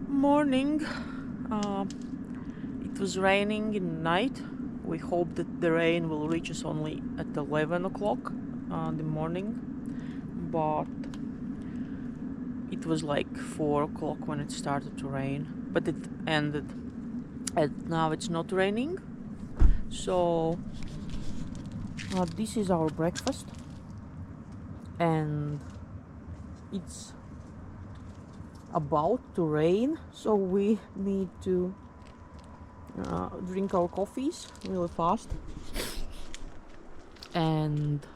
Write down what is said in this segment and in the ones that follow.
Morning. Uh, it was raining in the night. We hope that the rain will reach us only at 11 o'clock in the morning, but it was like 4 o'clock when it started to rain, but it ended. And now it's not raining. So, this is our breakfast, and it's about to rain, so we need to drink our coffees really fast and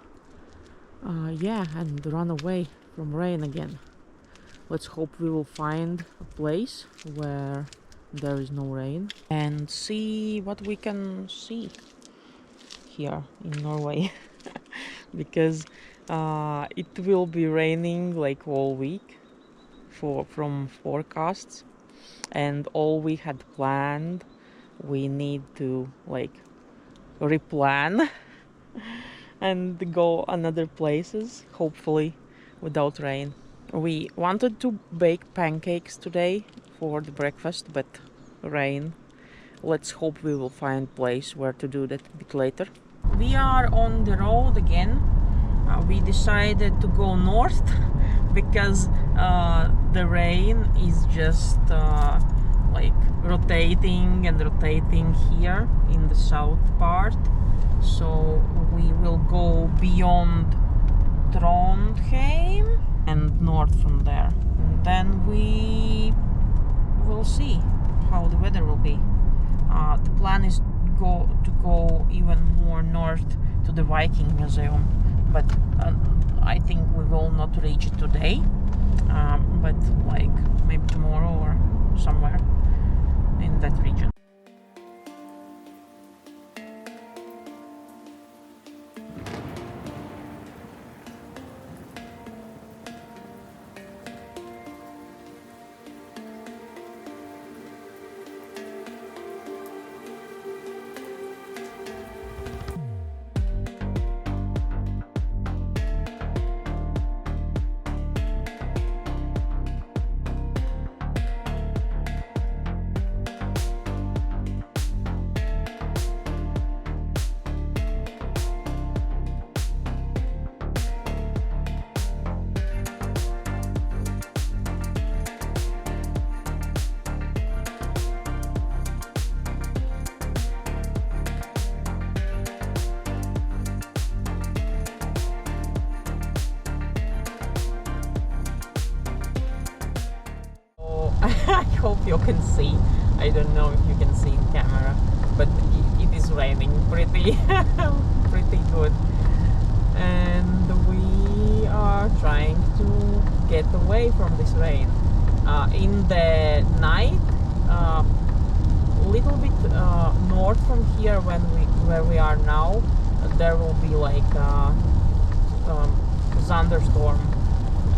and run away from rain again. Let's hope we will find a place where there is no rain and see what we can see here in Norway. Because it will be raining like all week from forecasts, and all we had planned we need to like replan and go another places, hopefully without rain. We wanted to bake pancakes today for the breakfast, but rain. Let's hope we will find place where to do that a bit later. We are on the road again. We decided to go north because the rain is just like rotating and rotating here in the south part. So we will go beyond Trondheim and north from there. And then we will see how the weather will be. The plan is to go even more north to the Viking Museum, but I think we will not reach it today, but like maybe tomorrow or somewhere in that region. I hope you can see. I don't know if you can see in camera, but it is raining pretty pretty good, and we are trying to get away from this rain. In the night, a little bit north from here, where we are now, there will be like thunderstorm.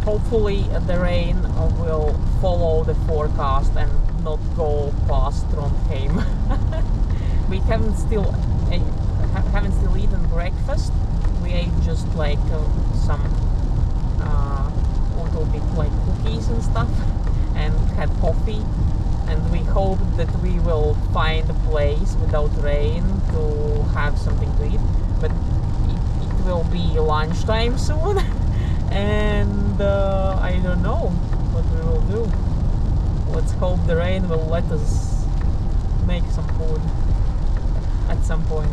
Hopefully the rain will follow the forecast and not go past Trondheim. We haven't still eaten breakfast. We ate just like some little bit like cookies and stuff, and had coffee. And we hope that we will find a place without rain to have something to eat. But it will be lunchtime soon. And I don't know what we will do. Let's hope the rain will let us make some food at some point.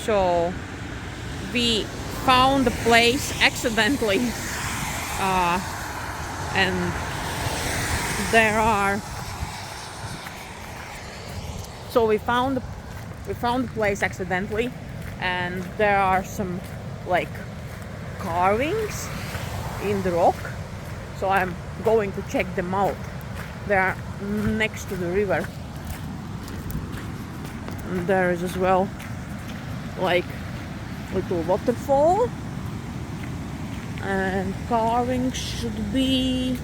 So we found the place accidentally, and there are. So we found the place accidentally, and there are some like carvings in the rock. So I'm going to check them out. They are next to the river. And there is as well like little waterfall, and carvings should be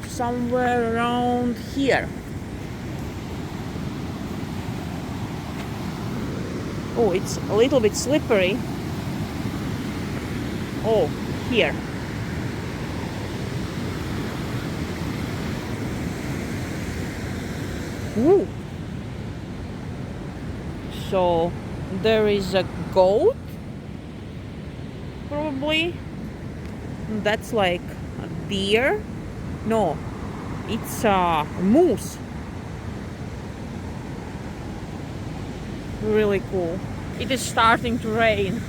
somewhere around here. Oh, it's a little bit slippery. Oh, here. Woo. So there is a goat, probably. That's like a deer. No, it's a moose. Really cool. It is starting to rain,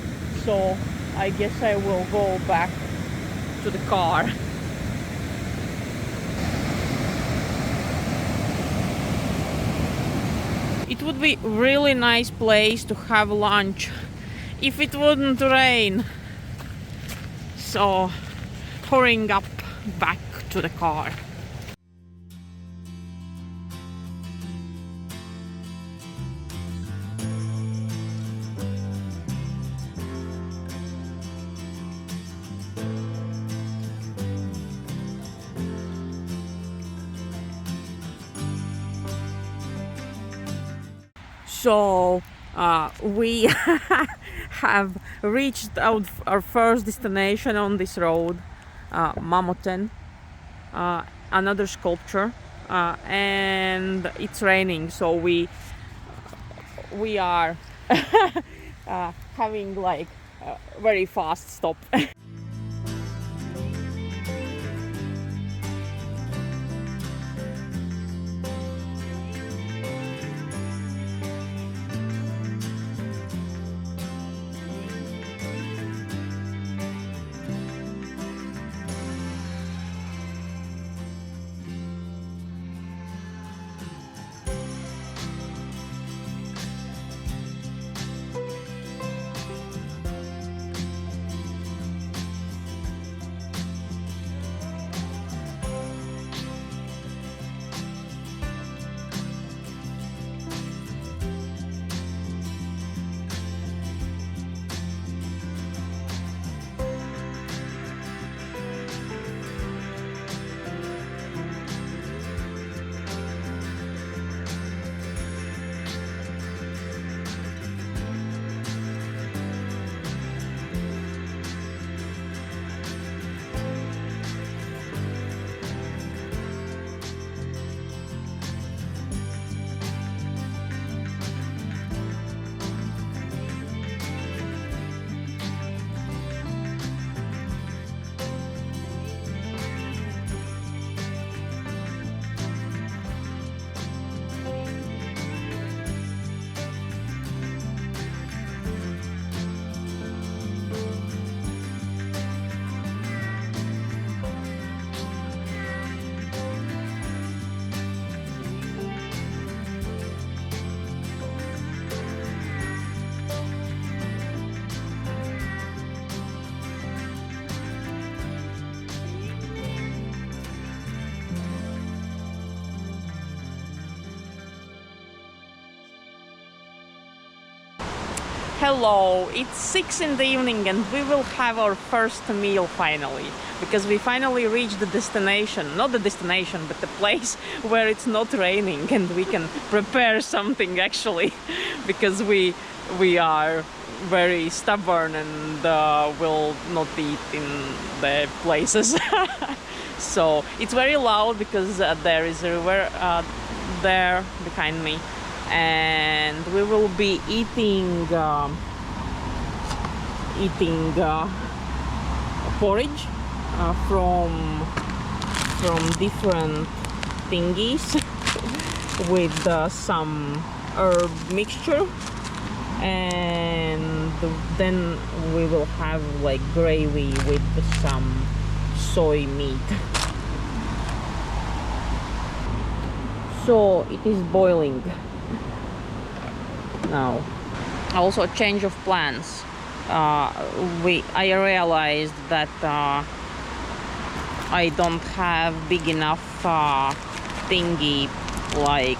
so I guess I will go back to the car. It would be a really nice place to have lunch if it wouldn't rain. So, hurrying up back to the car. So we have reached our first destination on this road, Mammoth, another sculpture, and it's raining, so we are having like a very fast stop. Hello, it's 6 in the evening and we will have our first meal finally, because we finally reached the destination. Not the destination, but the place where it's not raining and we can prepare something actually, because we are very stubborn and will not eat in the places. So it's very loud because there is a river there behind me, and we will be eating porridge from different thingies with some herb mixture, and then we will have like gravy with some soy meat. So it is boiling now. Also, change of plans. I realized that I don't have big enough thingy like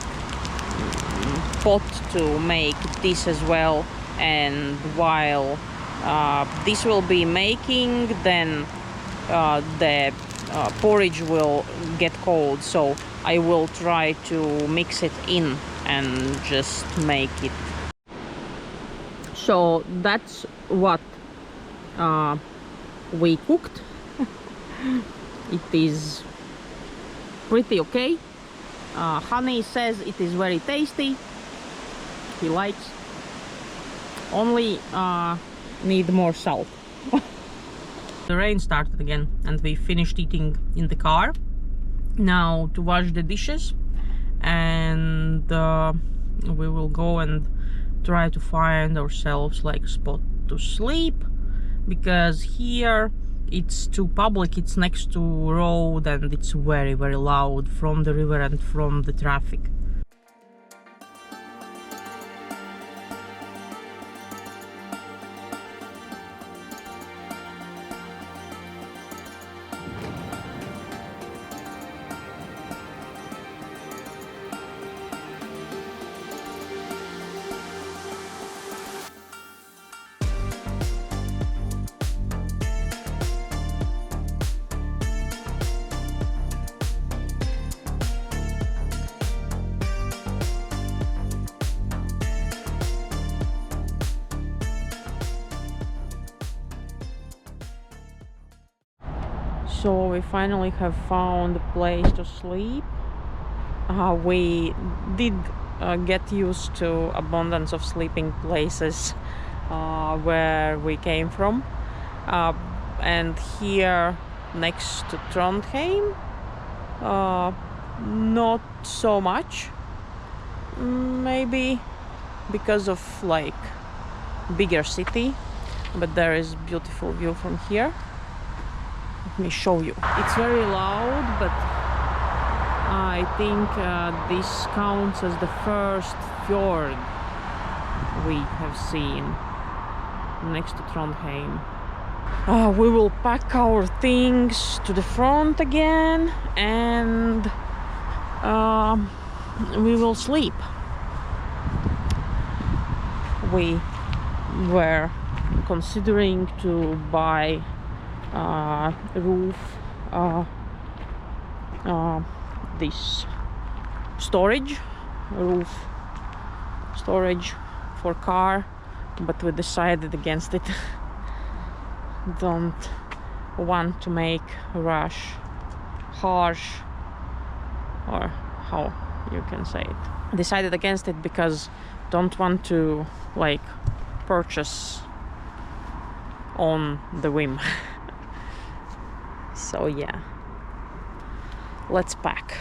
pot to make this as well, and while this will be making, then the porridge will get cold, so I will try to mix it in and just make it. So that's what we cooked. It is pretty okay. Honey says it is very tasty. He likes. Only need more salt. The rain started again and we finished eating in the car. Now to wash the dishes, and we will go and try to find ourselves like a spot to sleep, because here it's too public, it's next to road and it's very loud from the river and from the traffic. So we finally have found a place to sleep. We did get used to abundance of sleeping places where we came from, and here next to Trondheim, not so much, maybe because of like bigger city, but there is beautiful view from here. Let me show you. It's very loud, but I think this counts as the first fjord we have seen next to Trondheim. We will pack our things to the front again, and we will sleep. We were considering to buy roof this roof storage for car, but we decided against it. Don't want to make harsh, or how you can say it. Decided against it because don't want to like purchase on the whim. So yeah, let's pack.